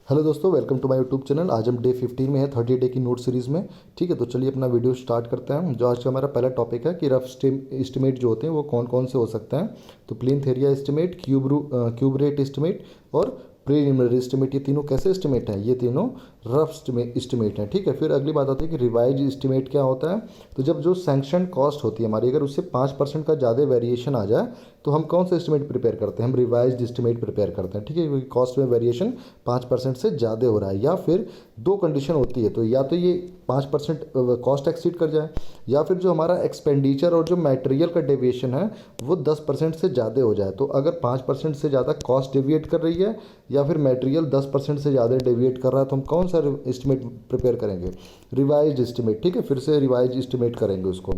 Hello दोस्तों, welcome to my YouTube channel. आज हम डे 15 में है 30 डे की नोट सीरीज़ में। ठीक है, तो चलिए अपना वीडियो स्टार्ट करते हैं। जो आज का हमारा पहला टॉपिक है कि रफ एस्टिमेट जो होते हैं वो कौन कौन से हो सकते हैं। तो plinth area estimate, cube rate estimate और प्रीलिमिनरी एस्टिमेट, ये तीनों कैसे एस्टिमेट हैं? ये तीनों रफ एस्टिमेट हैं। ठीक है, फिर अगली बात आती है कि रिवाइज एस्टिमेट क्या होता है। तो जब जो सैंक्शन कॉस्ट होती है हमारी, अगर उससे 5% का ज़्यादा वेरिएशन आ जाए तो हम कौन सा एस्टिमेट प्रिपेयर करते हैं? हम रिवाइज्ड एस्टिमेट प्रिपेयर करते हैं। ठीक है, क्योंकि कॉस्ट में वेरिएशन 5% से ज़्यादा हो रहा है, या फिर दो कंडीशन होती है। तो या तो ये 5% कॉस्ट एक्सीड कर जाए, या फिर जो हमारा एक्सपेंडिचर और जो मटेरियल का डेविएशन है वो 10% से ज़्यादा हो जाए। तो अगर 5% से ज़्यादा कॉस्ट डेविएट कर रही है या फिर मटेरियल 10% से ज़्यादा डेविएट कर रहा है, तो हम कौन सा एस्टिमेट प्रिपेयर करेंगे? Revised estimate. ठीक है, फिर से रिवाइज्ड एस्टिमेट करेंगे उसको।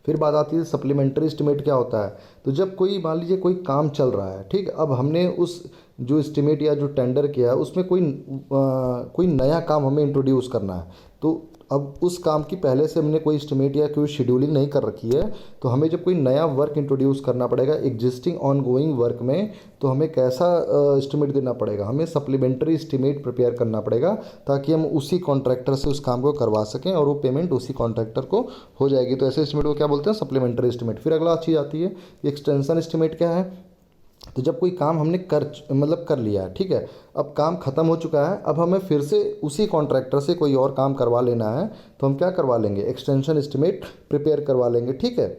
फिर बात आती है सप्लीमेंट्री एस्टिमेट क्या होता है। तो जब कोई मान लीजिए कोई काम चल रहा है, ठीक है, अब हमने उस जो एस्टिमेट या जो टेंडर किया है उसमें कोई नया काम हमें इंट्रोड्यूस करना है। तो अब उस काम की पहले से हमने कोई एस्टिमेट या कोई शेड्यूलिंग नहीं कर रखी है, तो हमें जब कोई नया वर्क इंट्रोड्यूस करना पड़ेगा एग्जिस्टिंग ऑन गोइंग वर्क में, तो हमें कैसा एस्टिमेट देना पड़ेगा? हमें सप्लीमेंट्री एस्टिमेट प्रिपेयर करना पड़ेगा, ताकि हम उसी कॉन्ट्रैक्टर से उस काम को करवा सकें और वो पेमेंट उसी कॉन्ट्रैक्टर को हो जाएगी। तो ऐसे एस्टिमेट को क्या बोलते हैं? Supplementary estimate. फिर अगला चीज़ आती है एक्सटेंशन एस्टिमेट क्या है। तो जब कोई काम हमने कर लिया है, ठीक है, अब काम ख़त्म हो चुका है, अब हमें फिर से उसी कॉन्ट्रैक्टर से कोई और काम करवा लेना है, तो हम क्या करवा लेंगे? एक्सटेंशन एस्टिमेट प्रिपेयर करवा लेंगे। ठीक है,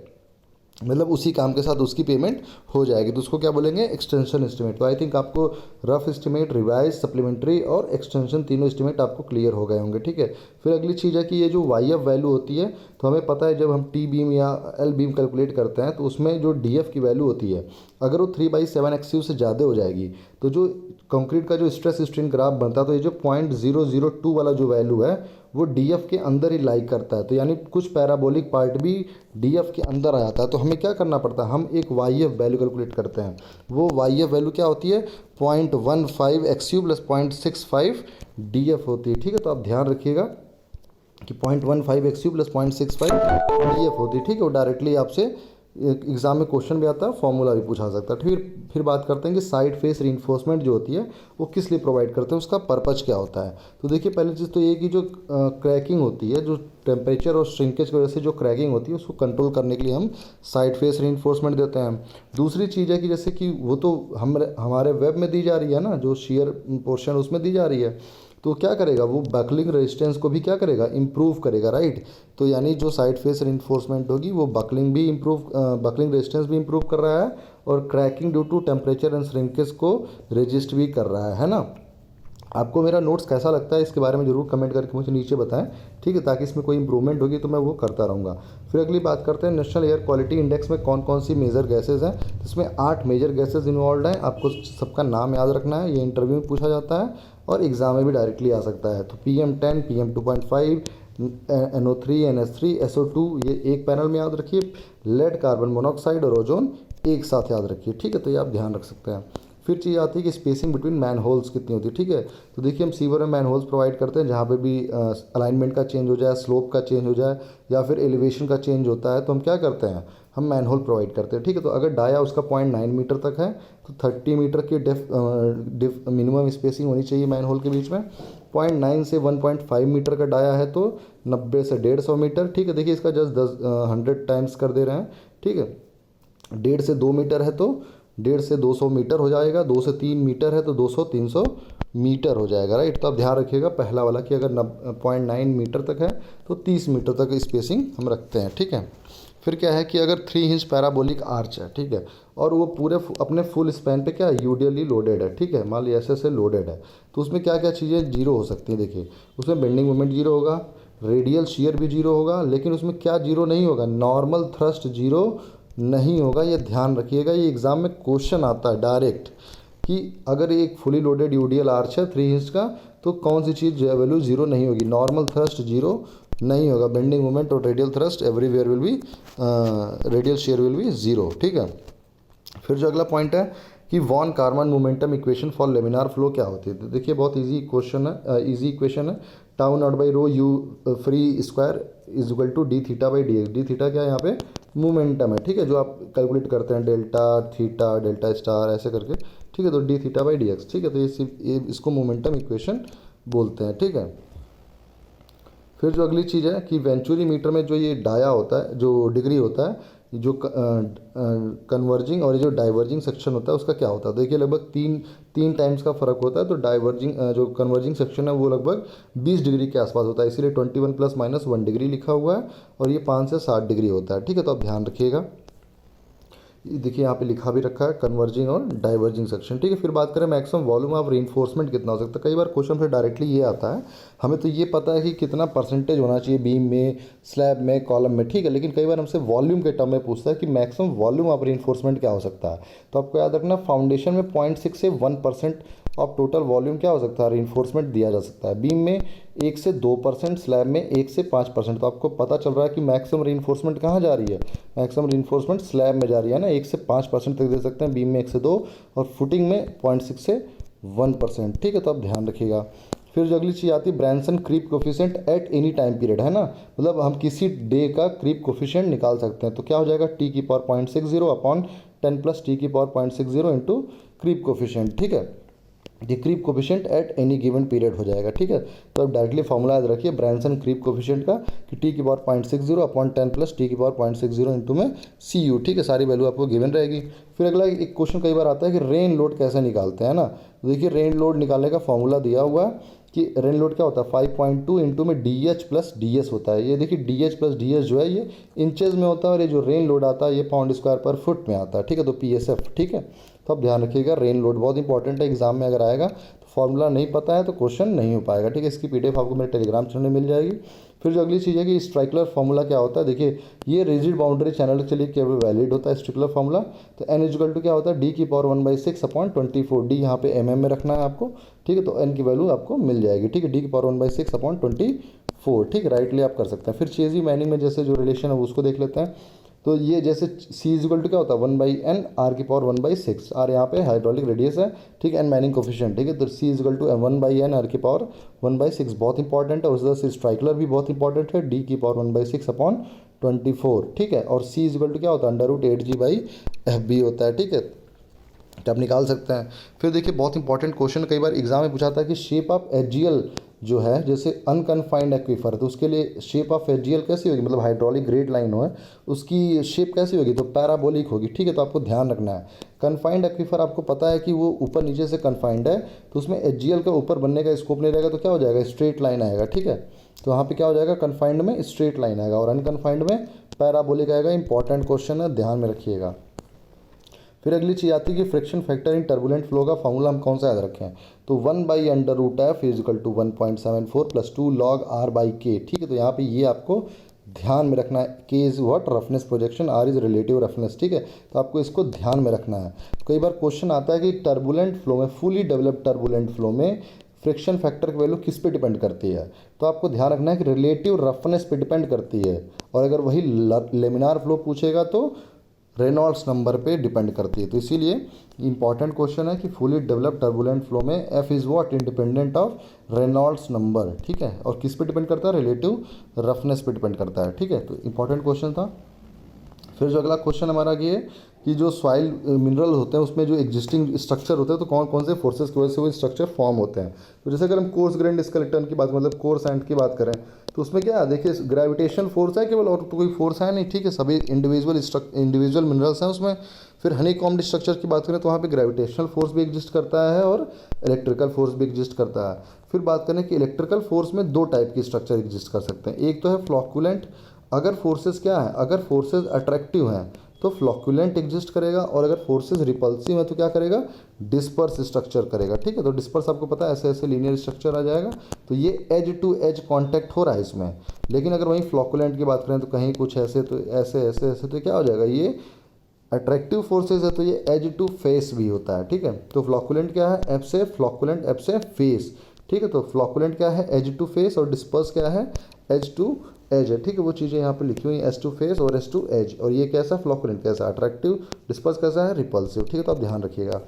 मतलब उसी काम के साथ उसकी पेमेंट हो जाएगी, तो उसको क्या बोलेंगे? Extension estimate. तो आई थिंक आपको रफ एस्टिमेट, रिवाइज, सप्लीमेंट्री और एक्सटेंशन तीनों एस्टिमेट आपको क्लियर हो गए होंगे। ठीक है, फिर अगली चीज़ है कि ये जो वाई एफ वैल्यू होती है, तो हमें पता है जब हम टी बीम या एल बीम कैलकुलेट करते हैं तो उसमें जो डी एफ की वैल्यू होती है, अगर वो 3/7 एक्सयू से ज़्यादा हो जाएगी तो जो कंक्रीट का जो स्ट्रेस स्ट्रेन ग्राफ बनता है, तो ये जो 0.002 वाला जो वैल्यू है वो डी एफ के अंदर ही लाइक करता है। तो यानी कुछ पैराबोलिक पार्ट भी डी एफ के अंदर आ जाता है। तो हमें क्या करना पड़ता है? हम एक वाई एफ वैल्यू कैलकुलेट करते हैं। वो वाई एफ वैल्यू क्या होती है? 0.15 एक्सयू प्लस 0.65 डी एफ होती है। ठीक है, तो आप ध्यान रखिएगा कि 0.15 एक्सयू प्लस 0.65 डी एफ होती है। ठीक है, वो डायरेक्टली आपसे एग्जाम में क्वेश्चन भी आता है, फॉर्मूला भी पूछा सकता है। फिर बात करते हैं कि साइड फेस रीइंफोर्समेंट जो होती है वो किस लिए प्रोवाइड करते हैं, उसका पर्पज क्या होता है। तो देखिए, पहली चीज़ तो ये कि जो क्रैकिंग होती है, जो टेम्परेचर और श्रिंकेज की वजह से जो क्रैकिंग होती है उसको कंट्रोल करने के लिए हम साइड फेस रीइंफोर्समेंट देते हैं। दूसरी चीज़ है कि जैसे कि वो तो हमारे वेब में दी जा रही है ना, जो शियर पोर्शन उसमें दी जा रही है, तो क्या करेगा? वो बकलिंग रेजिस्टेंस को भी क्या करेगा? इम्प्रूव करेगा, राइट। तो यानी जो साइड फेस रिइंफोर्समेंट होगी वो बकलिंग रेजिस्टेंस भी इम्प्रूव कर रहा है और cracking due to temperature and shrinkage को रेजिस्ट भी कर रहा है ना। आपको मेरा नोट्स कैसा लगता है इसके बारे में ज़रूर कमेंट करके मुझे नीचे बताएं। ठीक है, ताकि इसमें कोई इंप्रूवमेंट होगी तो मैं वो करता रहूँगा। फिर अगली बात करते हैं नेशनल एयर क्वालिटी इंडेक्स में कौन कौन सी मेजर गैसेज हैं। इसमें 8 मेजर गैसेज इन्वॉल्व हैं। आपको सबका नाम याद रखना है, ये इंटरव्यू में पूछा जाता है और एग्ज़ाम में भी डायरेक्टली आ सकता है। तो PM10, PM2.5, NO3, NH3, SO2, ये एक पैनल में याद रखिए। लेड, कार्बन मोनोऑक्साइड और ओजोन एक साथ याद रखिए। ठीक है, तो ये आप ध्यान रख सकते हैं। फिर चीज़ आती है कि स्पेसिंग बिटवीन मैन होल्स कितनी होती है। ठीक है, तो देखिए हम सीवर में मैन होल्स प्रोवाइड करते हैं, जहाँ पे भी अलाइनमेंट का चेंज हो जाए, स्लोप का चेंज हो जाए या फिर एलिवेशन का चेंज होता है, तो हम क्या करते हैं? हम मैन होल प्रोवाइड करते हैं। ठीक है, तो अगर डाया उसका 0.9 मीटर तक है तो 30 मीटर की मिनिमम स्पेसिंग होनी चाहिए मैन होल के बीच में। 0.9 से 1.5 मीटर का डाया है तो 90 से 150 मीटर। ठीक है, देखिए इसका जस्ट 100 टाइम्स कर दे रहे हैं। ठीक है, 1.5 से 2 मीटर है तो 1.5 से 200 मीटर हो जाएगा, 2 से 3 मीटर है तो 200-300 मीटर हो जाएगा, राइट। तो आप ध्यान रखिएगा पहला वाला कि अगर 0.9 मीटर तक है तो 30 मीटर तक स्पेसिंग हम रखते हैं। ठीक है, फिर क्या है कि अगर 3 इंच पैराबोलिक आर्च है, ठीक है, और वो पूरे अपने फुल स्पैन पे क्या यूडियली लोडेड है, ठीक है, मान लीजिए ऐसे लोडेड है, तो उसमें क्या क्या चीज़ें जीरो हो सकती हैं। देखिए, उसमें बेंडिंग मोमेंट जीरो होगा, रेडियल शियर भी जीरो होगा, लेकिन उसमें क्या जीरो नहीं होगा? नॉर्मल थ्रस्ट जीरो नहीं होगा। ये ध्यान रखिएगा, ये एग्ज़ाम में क्वेश्चन आता है डायरेक्ट कि अगर एक फुली लोडेड यूडियल आर्च है 3 इंच का तो कौन सी चीज़ वैल्यू जीरो नहीं होगी? नॉर्मल थ्रस्ट जीरो नहीं होगा, बेंडिंग मोमेंट और radial thrust everywhere will be, radial shear will be zero. ठीक है, फिर जो अगला पॉइंट है कि von Karman momentum equation for laminar flow क्या होती है। तो देखिए बहुत इजी क्वेश्चन है, इजी इक्वेशन है। Tau naught by rho u free square is equal to d theta by d x. D theta क्या है यहाँ पे? मोमेंटम है, ठीक है, जो आप कैलकुलेट करते हैं डेल्टा थीटा डेल्टा स्टार ऐसे करके, ठीक है, तो D theta by d x, ठीक है, तो ये इसको मोमेंटम इक्वेशन बोलते हैं, ठीक है। फिर जो अगली चीज़ है कि वेंचुरी मीटर में जो ये डाया होता है, जो डिग्री होता है, जो कन्वर्जिंग और ये जो डाइवर्जिंग सेक्शन होता है उसका क्या होता है, देखिए लगभग तीन तीन टाइम्स का फ़र्क होता है। तो डाइवर्जिंग जो कन्वर्जिंग सेक्शन है वो लगभग 20 डिग्री के आसपास होता है, इसीलिए 21 प्लस माइनस 1 डिग्री लिखा हुआ है, और ये 5 से 7 डिग्री होता है, ठीक है, तो आप ध्यान रखिएगा। देखिए यहाँ पे लिखा भी रखा है कन्वर्जिंग और डाइवर्जिंग सेक्शन, ठीक है। फिर बात करें मैक्सिमम वॉल्यूम ऑफ रीइंफोर्समेंट कितना हो सकता है, कई बार क्वेश्चन से डायरेक्टली ये आता है, हमें तो ये पता है कि कितना परसेंटेज होना चाहिए बीम में, स्लैब में, कॉलम में, ठीक है, लेकिन कई बार हमसे वॉल्यूम के टर्म में पूछता है कि मैक्सिमम वॉल्यूम ऑफ रीइंफोर्समेंट क्या हो सकता है। तो आपको याद रखना फाउंडेशन में 0.6 से 1% ऑफ टोटल वॉल्यूम क्या हो सकता है, रीइंफोर्समेंट दिया जा सकता है। बीम में 1 से 2%, स्लैब में 1 से 5%। तो आपको पता चल रहा है कि मैक्सिमम रीइंफोर्समेंट कहाँ जा रही है, मैक्सिमम रीइंफोर्समेंट स्लैब में जा रही है ना, 1 से 5% तक दे सकते हैं, बीम में 1 से 2 और फुटिंग में 0.6 से 1%, ठीक है, तो आप ध्यान रखिएगा। फिर जो अगली चीज़ आती है Branson creep coefficient at any time period, है ना, मतलब हम किसी डे का क्रीप कोफिशिएंट निकाल सकते हैं। तो क्या हो जाएगा, टी की पावर 0.60 अपॉन 10 प्लस टी की पावर 0.60 इंटू क्रीप कोफिशिएंट, ठीक है, ये creep coefficient at any given period हो जाएगा, ठीक है। तो अब डायरेक्टली फॉर्मूला याद रखिए ब्रैनसन क्रीप कोफिशिएंट का कि टी की पावर 0.60 अपॉन 10 प्लस टी की पावर 0.60 इंटू में सी यू, ठीक है, सारी वैल्यू आपको गिवन रहेगी। फिर अगला एक क्वेश्चन कई बार आता है कि रेन लोड कैसे निकालते हैं ना, तो देखिए रेन लोड निकालने का फॉर्मूला दिया हुआ है कि रेन लोड क्या होता है 5.2 इंटू में D H plus D S होता है। ये देखिए D H plus D S जो है ये इंचेज में होता है, और ये जो रेन लोड आता है ये पाउंड स्क्वायर पर फुट में आता है, ठीक है, तो पी एस एफ, ठीक है। तो आप ध्यान रखिएगा रेन लोड बहुत इंपॉर्टेंट है, एग्जाम में अगर आएगा तो फॉर्मूला नहीं पता है तो क्वेश्चन नहीं हो पाएगा, ठीक है। इसकी पीडीएफ आपको मेरे टेलीग्राम चैनल में मिल जाएगी। फिर जो अगली चीज़ है कि स्ट्राइकुलर फार्मूला क्या होता है, देखिए ये रिजिड बाउंड्री चैनल के लिए केवल वैलिड होता है स्ट्रिकुलर फार्मूला। तो एन इजल टू क्या होता है, डी की पावर 1/6 अपॉन 24, डी यहाँ पे एम में रखना है आपको, ठीक है, तो एन की वैल्यू आपको मिल जाएगी, ठीक है, डी की पावर 1/6 अपॉन 24, ठीक है, राइटली आप कर सकते हैं। फिर चेजी मैनिंग में जैसे जो रिलेशन है उसको देख लेते हैं। तो ये जैसे सी इजिकल टू क्या होता है 1/n आर की पावर 1/6, आर यहाँ पे हाइड्रोलिक रेडियस है, ठीक है, एन मैनिंग कोफिशिएंट, ठीक है, तो सी इजिकल टू 1/n आर की पावर 1/6 बहुत इंपॉर्टेंट है। उस तरह से स्ट्राइकुलर भी बहुत इंपॉर्टेंट है, डी की पावर 1/6 अपॉन 24, ठीक है, और सी इजिकल टू क्या होता है √8g/fb होता है, ठीक है, तो आप निकाल सकते हैं। फिर देखिए बहुत इंपॉर्टेंट क्वेश्चन कई बार एग्जाम में पूछा था कि शेप ऑफ एचजीएल जो है जैसे अनकन्फाइंड एक्वीफर, तो उसके लिए शेप ऑफ एचजीएल कैसी होगी, मतलब हाइड्रोलिक ग्रेड लाइन हो है उसकी शेप कैसी होगी, तो पैराबोलिक होगी, ठीक है, तो आपको ध्यान रखना है। कन्फाइंड एक्वीफर आपको पता है कि वो ऊपर नीचे से कन्फाइंड है, तो उसमें एचजीएल का ऊपर बनने का स्कोप नहीं रहेगा, तो क्या हो जाएगा स्ट्रेट लाइन आएगा, ठीक है, तो वहाँ पे क्या हो जाएगा कन्फाइंड में स्ट्रेट लाइन आएगा और अनकन्फाइंड में पैराबोलिक आएगा। इंपॉर्टेंट क्वेश्चन है, ध्यान में रखिएगा। फिर अगली चीज़ आती है कि friction factor in turbulent flow का फॉर्मूला हम कौन सा याद रखें, तो 1/√f is equal to 1.74 + 2 log r/k, ठीक है, तो यहाँ पे ये आपको ध्यान में रखना है। K is what, roughness projection, R is relative roughness, ठीक है, तो आपको इसको ध्यान में रखना है। कई बार क्वेश्चन आता है कि टर्बुलेंट फ्लो में, फुली डेवलप्ड टर्बुलेंट फ्लो में फ्रिक्शन फैक्टर की वैल्यू किस पे डिपेंड करती है, तो आपको ध्यान रखना है कि रिलेटिव रफनेस पे डिपेंड करती है, और अगर वही लेमिनार फ्लो पूछेगा तो रेनॉल्ड्स नंबर पे डिपेंड करती है। तो इसीलिए इंपॉर्टेंट क्वेश्चन है कि फुली डेवलप्ड टर्बुलेंट फ्लो में F is what, independent of Reynolds number, ठीक है, और किस पे डिपेंड करता है, रिलेटिव रफनेस पे डिपेंड करता है, ठीक है, तो इंपॉर्टेंट क्वेश्चन था। फिर जो अगला क्वेश्चन हमारा ये कि जो सॉइल मिनरल होते हैं उसमें जो एग्जिस्टिंग स्ट्रक्चर होते हैं तो कौन कौन से फोर्सेस की वजह से वो स्ट्रक्चर फॉर्म होते हैं। तो जैसे अगर हम कोर्स ग्रेन्ड स्केलेटन की बात, मतलब कोर्स सैंड की बात करें, तो उसमें क्या है, देखिए ग्रेविटेशनल फोर्स है केवल, और तो कोई फोर्स है नहीं, ठीक है, सभी इंडिविजुअल मिनरल्स हैं उसमें। फिर हनीकॉम्ड स्ट्रक्चर की बात करें तो वहाँ पे ग्रेविटेशनल फोर्स भी एग्जिस्ट करता है और इलेक्ट्रिकल फोर्स भी एग्जिस्ट करता है। फिर बात करें कि इलेक्ट्रिकल फोर्स में दो टाइप की स्ट्रक्चर एग्जिस्ट कर सकते हैं, एक तो है फ्लॉक्यूलेंट, अगर फोर्सेस क्या है, अगर फोर्सेस अट्रैक्टिव हैं तो फ्लॉक्यूलेंट एग्जिस्ट करेगा, और अगर फोर्सेस रिपल्सिव है तो क्या करेगा, डिस्पर्स स्ट्रक्चर करेगा, ठीक है, तो डिस्पर्स आपको पता है ऐसे ऐसे लीनियर स्ट्रक्चर आ जाएगा, तो ये एज टू एज कांटेक्ट हो रहा है इसमें। लेकिन अगर वहीं फ्लॉक्यूलेंट की बात करें तो कहीं कुछ ऐसे, तो ऐसे ऐसे ऐसे, तो क्या हो जाएगा, ये अट्रैक्टिव फोर्सेस है तो ये एज टू फेस भी होता है, ठीक है, तो फ्लॉक्यूलेंट क्या है, एफ से फ्लॉक्यूलेंट, एफ से फेस, ठीक है, तो फ्लॉक्यूलेंट क्या है, एज टू फेस, और डिस्पर्स क्या है, एज टू एज है, ठीक है, वो चीज़ें यहाँ पे लिखी हुई हैं, एज टू फेस और एज टू एज। और ये कैसा फ्लॉक्यूलेंट कैसा अट्रैक्टिव, डिस्पर्स कैसा है रिपल्सिव, ठीक है, तो आप ध्यान रखिएगा।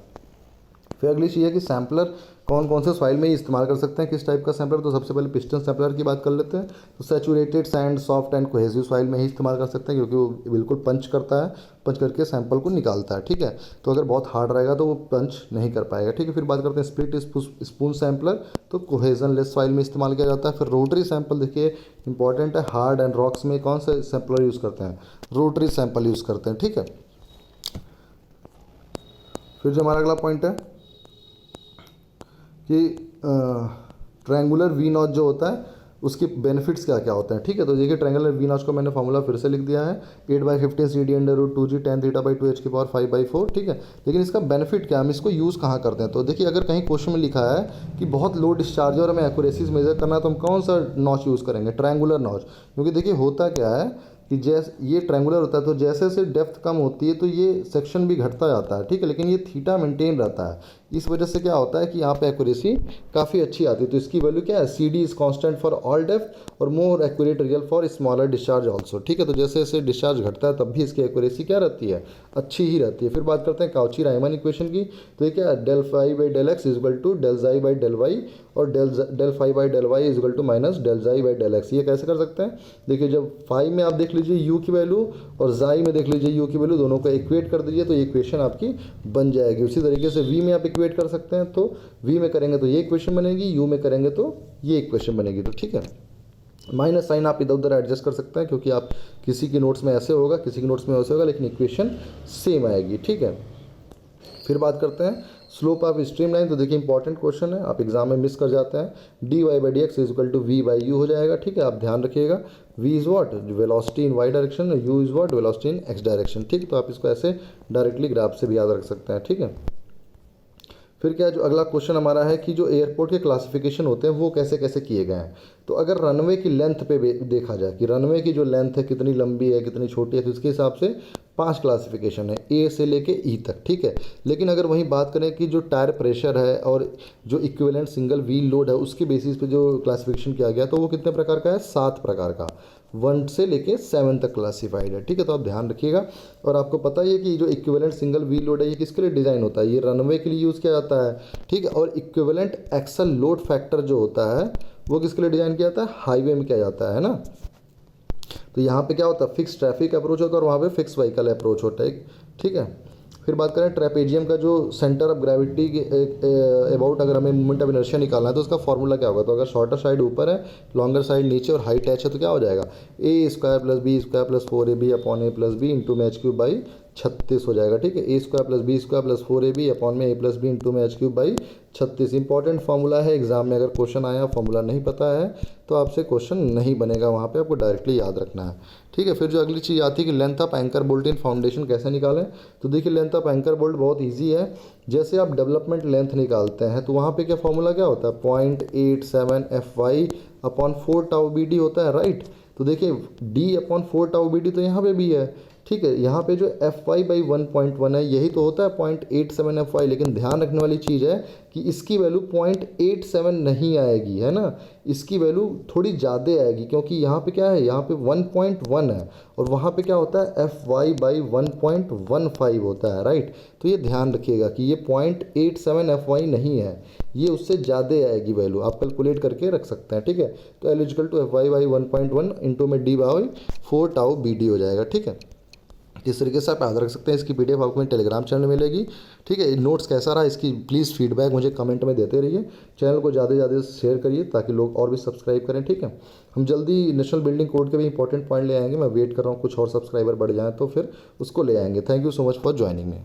फिर अगली चीज़ है कि सैम्पलर कौन कौन से सॉइल में इस्तेमाल कर सकते हैं, किस टाइप का सैम्पलर। तो सबसे पहले पिस्टन सैम्पलर की बात कर लेते हैं। तो saturated sand, soft and cohesive soil में ही इस्तेमाल कर सकते हैं, क्योंकि वो बिल्कुल पंच करता है, पंच करके सैंपल को निकालता है, ठीक है। तो अगर बहुत हार्ड रहेगा तो वो पंच नहीं कर पाएगा, ठीक है। फिर बात करते हैं स्प्लिट स्पून सैम्पलर, तो कोहेजन लेस सॉइल में इस्तेमाल किया जाता है। फिर रोटरी सैंपल देखिए इंपॉर्टेंट है, हार्ड एंड रॉक्स में कौन सा सैंपलर यूज़ करते हैं, रोटरी सैंपल यूज़ करते हैं, ठीक है। फिर जो हमारा अगला पॉइंट है कि ट्रायंगुलर वी नॉच जो होता है उसके बेनिफिट्स क्या क्या होते हैं, ठीक है। तो देखिए ट्रायंगुलर वी नॉच को मैंने फॉर्मूला फिर से लिख दिया है, 8/15 CD√2G tan θ/2h⁴, ठीक है। लेकिन इसका बेनिफिट क्या है, हम इसको यूज़ कहाँ करते हैं। तो देखिए अगर कहीं क्वेश्चन में लिखा है कि बहुत लो डिस्चार्ज है और हमें एक्यूरेसीज मेजर करना है, तो हम कौन सा नॉच यूज़ करेंगे, ट्रायंगुलर नॉच। क्योंकि देखिए होता क्या है कि जैसे ये ट्रायंगुलर होता है तो जैसे जैसे डेप्थ कम होती है तो ये सेक्शन भी घटता जाता है, ठीक है। लेकिन ये थीटा मेंटेन रहता है, इस वजह से क्या होता है कि यहाँ पे एक्यूरेसी काफ़ी अच्छी आती है। तो इसकी वैल्यू क्या है, CD is constant for all depth और more accurate result for smaller discharge also, ठीक है। तो जैसे जैसे डिस्चार्ज घटता है तब भी इसकी एक्यूरेसी क्या रहती है, अच्छी ही रहती है। फिर बात करते हैं काउची रायमन इक्वेशन की। तो ये क्या है, ∇φ/Δx = ∇ψ/Δy और ∇φ/Δy = ∇ψ/Δx। ये कैसे कर सकते हैं, देखिए जब फाई में आप देख लीजिए u की वैल्यू और जाई में देख लीजिए u की वैल्यू, दोनों को इक्वेट कर दीजिए तो ये इक्वेशन आपकी बन जाएगी। उसी तरीके से v में आप इक्वेट कर सकते हैं, तो v में करेंगे तो ये इक्वेशन बनेगी, u में करेंगे तो ये इक्वेशन बनेगी, तो ठीक है। माइनस साइन आप इधर उधर एडजस्ट कर सकते हैं, क्योंकि आप किसी के नोट्स में ऐसे होगा, किसी के नोट्स में ऐसे होगा, लेकिन इक्वेशन सेम आएगी, ठीक है। फिर बात करते हैं स्लोप ऑफ स्ट्रीम लाइन। तो देखिए इंपॉर्टेंट क्वेश्चन है, आप एग्जाम में मिस कर जाते हैं। dy/dx = v/u हो जाएगा, ठीक है। आप ध्यान रखिएगा, v is what, velocity in y direction, u is what, velocity in x direction, ठीक। तो आप इसको ऐसे डायरेक्टली ग्राफ से भी याद रख सकते हैं, ठीक है। फिर क्या जो अगला क्वेश्चन हमारा है कि जो एयरपोर्ट के क्लासिफिकेशन होते हैं वो कैसे कैसे किए गए हैं। तो अगर रनवे की लेंथ पे देखा जाए कि रनवे की जो लेंथ है कितनी लंबी है कितनी छोटी है, तो इसके हिसाब से 5 क्लासिफिकेशन है, ए से लेके ई तक, ठीक है। लेकिन अगर वहीं बात करें कि जो टायर प्रेशर है और जो इक्विवेलेंट सिंगल व्हील लोड है उसके बेसिस पे जो क्लासिफिकेशन किया गया, तो वो कितने प्रकार का है, 7 प्रकार का, 1 से लेके 7 तक क्लासिफाइड है, ठीक है। तो आप ध्यान रखिएगा। और आपको पता ही है कि जो इक्विवेलेंट सिंगल व्हील लोड है ये किसके लिए डिज़ाइन होता है, ये रनवे के लिए यूज़ किया जाता है, ठीक है। और इक्विवेलेंट एक्सल लोड फैक्टर जो होता है वो किसके लिए डिज़ाइन किया जाता है, हाईवे में किया जाता है ना। तो यहाँ पे क्या होता है, फिक्स ट्रैफिक अप्रोच होता है और वहाँ पे फिक्स व्हीकल अप्रोच होता है, ठीक है। फिर बात करें ट्रेपेजियम का जो सेंटर ऑफ ग्रेविटी के अबाउट अगर हमें मोमेंट ऑफ इनर्शिया निकालना है तो उसका फॉर्मूला क्या होगा। तो अगर शॉर्टर साइड ऊपर है, लॉन्गर साइड नीचे और हाइट h है, तो क्या हो जाएगा, a² + b² + 4ab/a + b into में h³ / 36 हो जाएगा, ठीक है। a² + b² + 4ab अपॉन में a + b इंटू में h³ / 36 इंपॉर्टेंट फार्मूला है। एग्जाम में अगर क्वेश्चन आया फार्मूला नहीं पता है तो आपसे क्वेश्चन नहीं बनेगा, वहाँ पे आपको डायरेक्टली याद रखना है, ठीक है। फिर जो अगली चीज़ आती है कि length of anchor bolt in foundation कैसे निकालें। तो देखिए लेंथ ऑफ एंकर बोल्ट बहुत ईजी है। जैसे आप डेवलपमेंट लेंथ निकालते हैं तो वहाँ पे क्या फॉर्मूला क्या होता है, 0.87 Fy/4τBd होता है, राइट। तो देखिए d/4τBd तो यहाँ पे भी है, ठीक है। यहाँ पे जो Fy/1.1 है यही तो होता है 0.87 Fy, लेकिन ध्यान रखने वाली चीज़ है कि इसकी वैल्यू 0.87 नहीं आएगी, है ना, इसकी वैल्यू थोड़ी ज़्यादा आएगी, क्योंकि यहाँ पे क्या है, यहाँ पे 1.1 है और वहाँ पे क्या होता है Fy/1.15 होता है, राइट। तो ये ध्यान रखिएगा कि ये 0.87 Fy नहीं है, ये उससे ज़्यादा आएगी वैल्यू, आप कैलकुलेट करके रख सकते हैं, ठीक है। तो L = Fy/1.1 इंटू में d/4τBd हो जाएगा, ठीक है। इस तरीके से आप याद रख सकते हैं। इसकी PDF आपको मेरे टेलीग्राम चैनल में मिलेगी, ठीक है। नोट्स कैसा रहा इसकी प्लीज़ फीडबैक मुझे कमेंट में देते रहिए। चैनल को ज़्यादा से ज़्यादा शेयर करिए ताकि लोग और भी सब्सक्राइब करें, ठीक है। हम जल्दी नेशनल बिल्डिंग कोड के भी इंपॉर्टेंट पॉइंट ले आएंगे, मैं वेट कर रहा हूँ कुछ और सब्सक्राइबर बढ़ जाएँ तो फिर उसको ले आएंगे। Thank you so much for joining me.